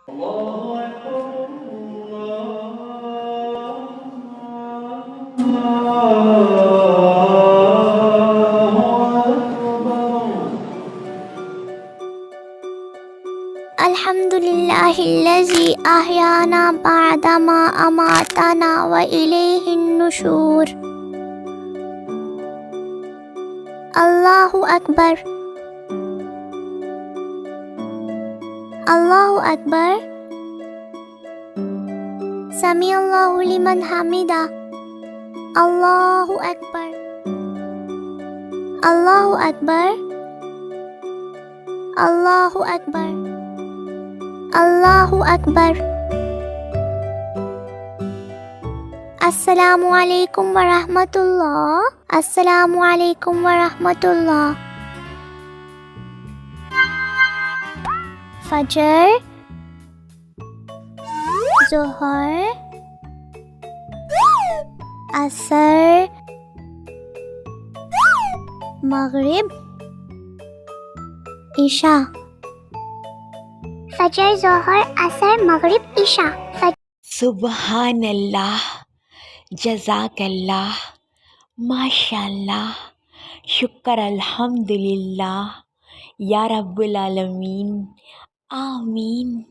الله أكبر. الحمد لله الذي أحيانا بعدما أماتنا وإليه النشور. الله أكبر. الله أكبر. سمع الله لمن حمده. الله أكبر. الله أكبر. الله أكبر. الله أكبر. السلام عليكم ورحمة الله. السلام عليكم ورحمة الله. فجر، ظہر، عصر، مغرب، عشاء. فجر، ظہر، عصر، مغرب، عشاء. سبحان اللہ، جزاک اللہ، ماشاء اللہ، شکر، الحمد للہ، یا رب العالمین، آمین.